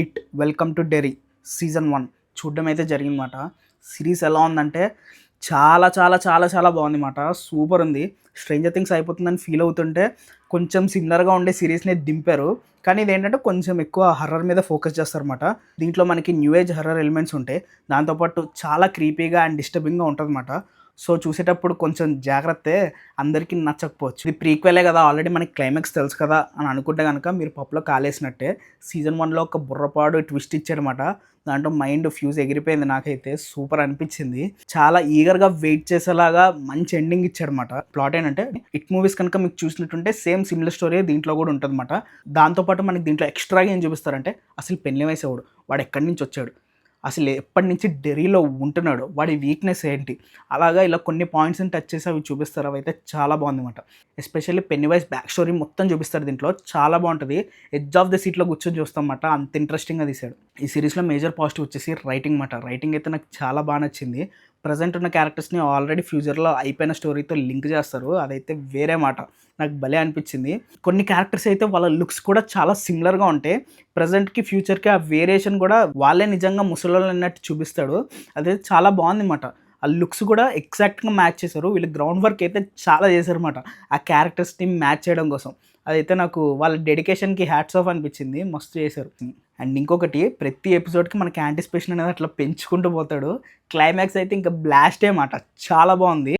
It welcome to డెరీ season 1 చూడడం అయితే జరిగిందన్నమాట. సిరీస్ ఎలా ఉందంటే చాలా చాలా చాలా చాలా బాగుంది. సూపర్ ఉంది. స్ట్రేంజర్ థింగ్స్ అయిపోతుందని ఫీల్ అవుతుంటే కొంచెం సిమిలర్గా ఉండే సిరీస్ని దింపారు. కానీ ఇదేంటంటే కొంచెం ఎక్కువ హర్రర్ మీద ఫోకస్ చేస్తారన్నమాట. దీంట్లో మనకి న్యూ ఏజ్ హర్రర్ ఎలిమెంట్స్ ఉంటాయి. దాంతోపాటు చాలా క్రీపీగా అండ్ డిస్టర్బింగ్గా ఉంటుందన్నమాట. సో చూసేటప్పుడు కొంచెం జాగ్రత్తే, అందరికీ నచ్చకపోవచ్చు. ఇది ప్రీక్వెలే కదా, ఆల్రెడీ మనకి క్లైమాక్స్ తెలుసు కదా అని అనుకుంటే కనుక మీరు పప్పులో కాలేసినట్టే. సీజన్ 1లో ఒక బుర్రపాడు ట్విస్ట్ ఇచ్చాడనమాట. దాంట్లో మైండ్ ఫ్యూజ్ ఎగిరిపోయింది. నాకైతే సూపర్ అనిపించింది. చాలా ఈగర్గా వెయిట్ చేసేలాగా మంచి ఎండింగ్ ఇచ్చాడనమాట. ప్లాట్ ఏంటంటే ఇట్ మూవీస్ కనుక మీకు చూసినట్టుంటే సేమ్ సిమిలర్ స్టోరీ దీంట్లో కూడా ఉంటుందన్నమాట. దాంతోపాటు మనకి దీంట్లో ఎక్స్ట్రాగా ఏం చూపిస్తారంటే అసలు పెళ్లి వయసేవాడు వాడు ఎక్కడి నుంచి వచ్చాడు, అసలు ఎప్పటి నుంచి డెరీలో ఉంటున్నాడు, వాడి వీక్నెస్ ఏంటి, అలాగా ఇలా కొన్ని పాయింట్స్ని టచ్ చేసి అవి చూపిస్తారు. అవి అయితే చాలా బాగుందన్నమాట. ఎస్పెషల్లీ పెన్నీవైస్ బ్యాక్ స్టోరీ మొత్తం చూపిస్తారు దీంట్లో. చాలా బాగుంటుంది. ఎడ్జ్ ఆఫ్ ద సీట్లో కూర్చొని చూస్తాం అన్నమాట. అంత ఇంట్రెస్టింగ్గా తీశాడు. ఈ సిరీస్లో మేజర్ పాజిటివ్ వచ్చేసి రైటింగ్ అన్నమాట. రైటింగ్ అయితే నాకు చాలా బాగా నచ్చింది. ప్రజెంట్ ఉన్న క్యారెక్టర్స్ని ఆల్రెడీ ఫ్యూచర్లో అయిపోయిన స్టోరీతో లింక్ చేస్తారు. అదైతే వేరే మాట. నాకు భలే అనిపించింది. కొన్ని క్యారెక్టర్స్ అయితే వాళ్ళ లుక్స్ కూడా చాలా సిమిలర్గా ఉంటాయి. ప్రజెంట్కి ఫ్యూచర్కి ఆ వేరియేషన్ కూడా వాళ్ళే నిజంగా ముసలోళ్ళు అన్నట్టు చూపిస్తాడు. అదైతే చాలా బాగుందన్నమాట. ఆ లుక్స్ కూడా ఎగ్జాక్ట్గా మ్యాచ్ చేశారు. వీళ్ళు గ్రౌండ్ వర్క్ అయితే చాలా చేశారన్నమాట ఆ క్యారెక్టర్స్ని మ్యాచ్ చేయడం కోసం. అదైతే నాకు వాళ్ళ డెడికేషన్కి హ్యాట్స్ ఆఫ్ అనిపించింది. మస్తు చేశారు. అండ్ ఇంకొకటి, ప్రతి ఎపిసోడ్కి మనకి యాంటిసిపేషన్ అనేది అట్లా పెంచుకుంటూ పోతాడు. క్లైమాక్స్ అయితే ఇంకా బ్లాస్టే మాట. చాలా బాగుంది.